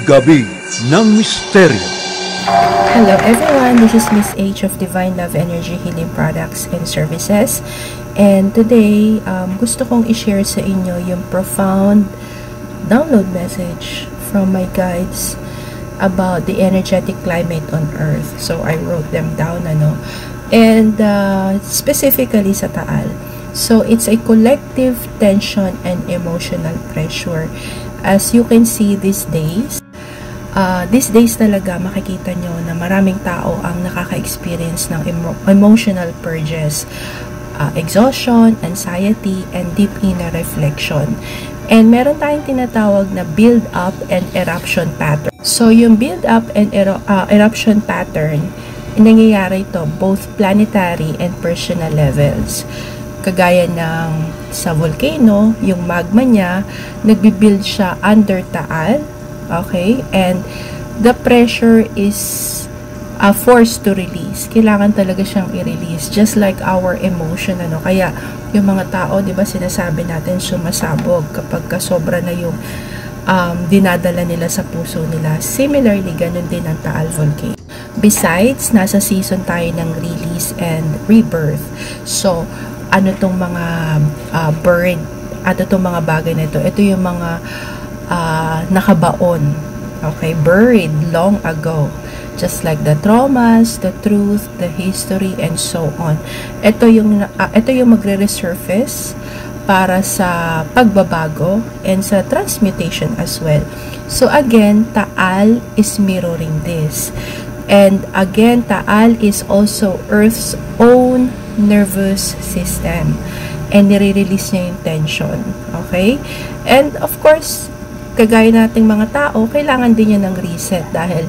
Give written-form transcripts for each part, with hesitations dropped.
Gabi ng Misteryo. Hello everyone, this is Miss H of Divine Love Energy Healing Products and Services. And today, gusto kong i-share sa inyo yung profound download message from my guides about the energetic climate on Earth. So I wrote them down, and specifically sa Taal. So it's a collective tension and emotional pressure. As you can see these days talaga makikita nyo na maraming tao ang nakaka-experience ng emotional purges, exhaustion, anxiety, and deep inner reflection. And meron tayong tinatawag na build-up and eruption pattern. So yung build-up and eruption pattern, nangyayari ito both planetary and personal levels. Kagaya ng sa volcano, yung magma niya, nagbibuild siya under Taal. Okay? And the pressure is forced to release. Kailangan talaga siyang i-release. Just like our emotion, Kaya, yung mga tao, di ba, sinasabi natin, sumasabog kapag sobra na yung dinadala nila sa puso nila. Similarly, ganun din ang Taal Volcano. Besides, nasa season tayo ng release and rebirth. So, ano tong mga mga bagay na ito? Ito yung mga nakabaon, okay, buried long ago, just like the traumas, the truth, the history, and so on. Ito yung magre-resurface para sa pagbabago and sa transmutation as well. So again, Taal is mirroring this, and again, Taal is also Earth's own nervous system, and nire-release niya yung tension, okay? And of course, kagaya nating mga tao, kailangan din niya ng reset dahil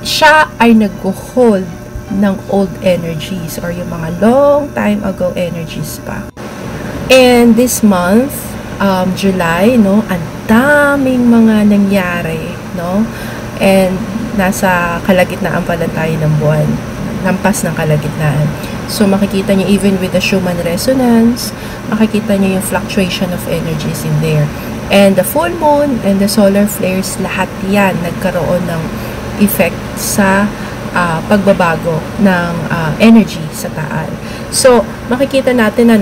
siya ay nag-hold ng old energies or yung mga long time ago energies pa. And this month, July, ang daming mga nangyari, and nasa kalagitnaan pala tayo ng buwan, lampas ng kalagitnaan. So makikita niyo even with the Schumann resonance, makikita niyo yung fluctuation of energies in there. And the full moon and the solar flares, lahat yan nagkaroon ng effect sa pagbabago ng energy sa Taal. So, makikita natin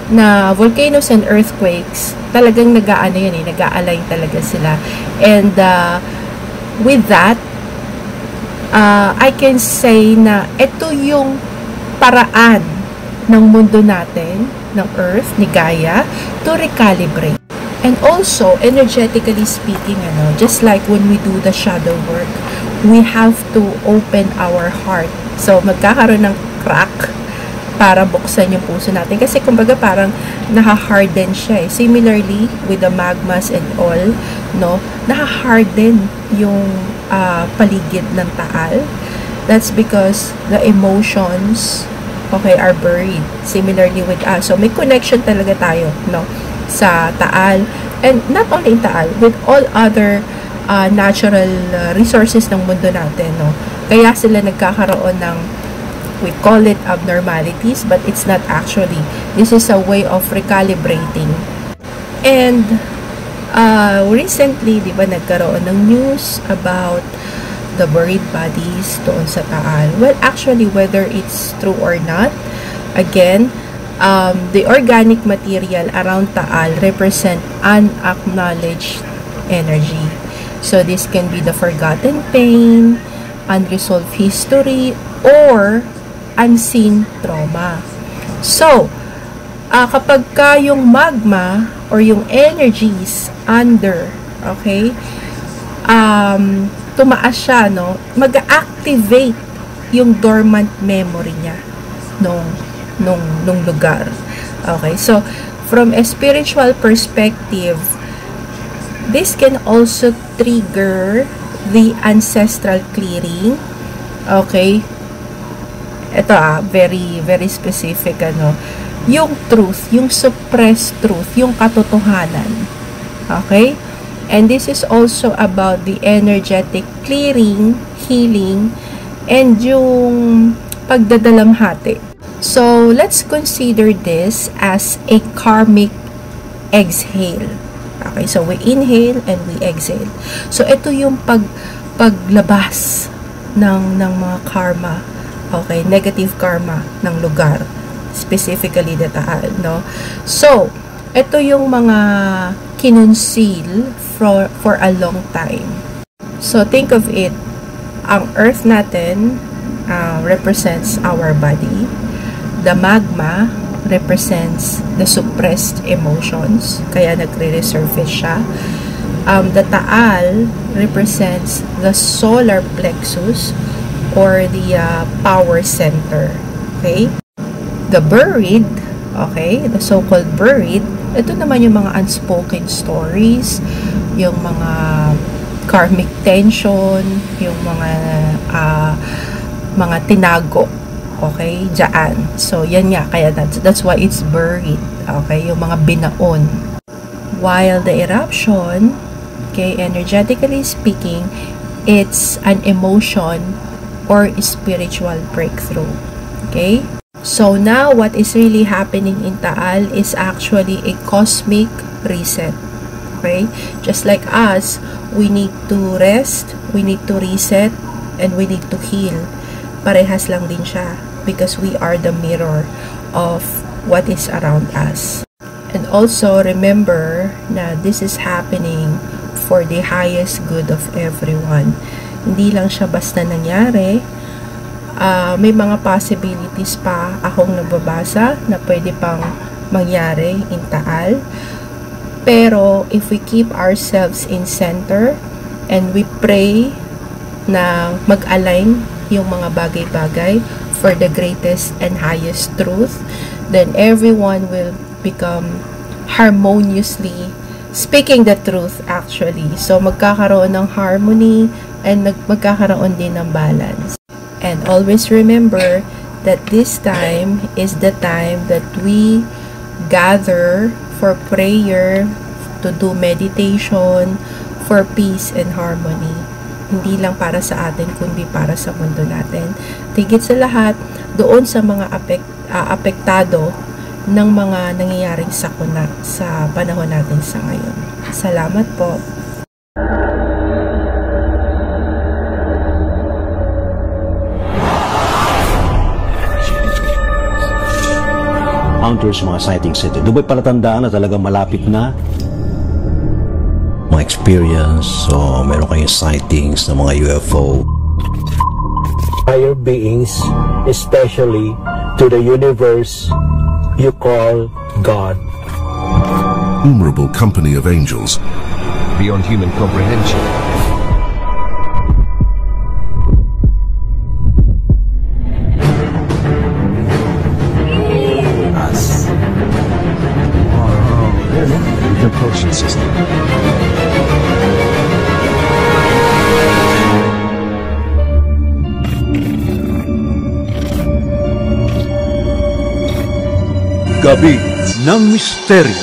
na volcanoes and earthquakes, talagang nag-a-align talaga sila. And with that, I can say na ito yung paraan ng mundo natin, ng Earth, ni Gaia, to recalibrate. And also, energetically speaking, just like when we do the shadow work, we have to open our heart. So, magkakaroon ng crack para buksan yung puso natin. Kasi, kumbaga, parang naha-harden siya. Similarly, with the magmas and all, naha-harden yung paligid ng Taal. That's because the emotions, are buried. Similarly with us. So, may connection talaga tayo, sa Taal, and not only in Taal, with all other natural resources ng mundo natin, Kaya sila nagkakaroon ng, we call it abnormalities, but it's not actually. This is a way of recalibrating. And recently, di ba, nagkaroon ng news about the buried bodies doon sa Taal. Well, actually, whether it's true or not, again, the organic material around Taal represent unacknowledged energy. So, this can be the forgotten pain, unresolved history, or unseen trauma. So, kapag yung magma or yung energies under, tumaas siya, mag-activate yung dormant memory niya nung lugar. Okay, so from a spiritual perspective, this can also trigger the ancestral clearing. Okay, ito very very specific, yung truth, yung suppressed truth, yung katotohanan. Okay, and this is also about the energetic clearing, healing, and yung pagdadalamhati. So, let's consider this as a karmic exhale. Okay, so we inhale and we exhale. So ito yung paglabas ng mga karma. Okay, negative karma ng lugar, specifically the Taal, no? So ito yung mga kinonceal for a long time. So think of it, ang earth natin represents our body. The magma represents the suppressed emotions, kaya nagre-resurface siya. The Taal represents the solar plexus or the power center. Okay? The buried, okay, the so-called buried, ito naman yung mga unspoken stories, yung mga karmic tension, yung mga tinago. Okay, dyan. So, yan nga. Kaya that's why it's buried. Okay, yung mga binaon. While the eruption, okay, energetically speaking, it's an emotion or spiritual breakthrough. Okay? So, now what is really happening in Taal is actually a cosmic reset. Okay? Just like us, we need to rest, we need to reset, and we need to heal. Parehas lang din siya. Because we are the mirror of what is around us. And also remember na this is happening for the highest good of everyone. Hindi lang siya basta nangyari. May mga possibilities pa akong nababasa na pwede pang mangyari in Taal. Pero if we keep ourselves in center and we pray na mag-align yung mga bagay-bagay for the greatest and highest truth, then everyone will become harmoniously speaking the truth actually. So magkakaroon ng harmony and magkakaroon din ng balance. And always remember that this time is the time that we gather for prayer, to do meditation, for peace and harmony. Hindi lang para sa atin, kundi para sa mundo natin. Tigit sa lahat, doon sa mga apektado ng mga nangyayaring sakuna sa panahon natin sa ngayon. Salamat po. Encounters, mga sightings ito. Doon ba'y palatandaan na talagang malapit na? Mga experience, so meron kayong sightings ng mga UFO. Higher beings, especially to the universe you call God. Innumerable company of angels beyond human comprehension. Us. Wow, the propulsion system. Gabi ng Misteryo.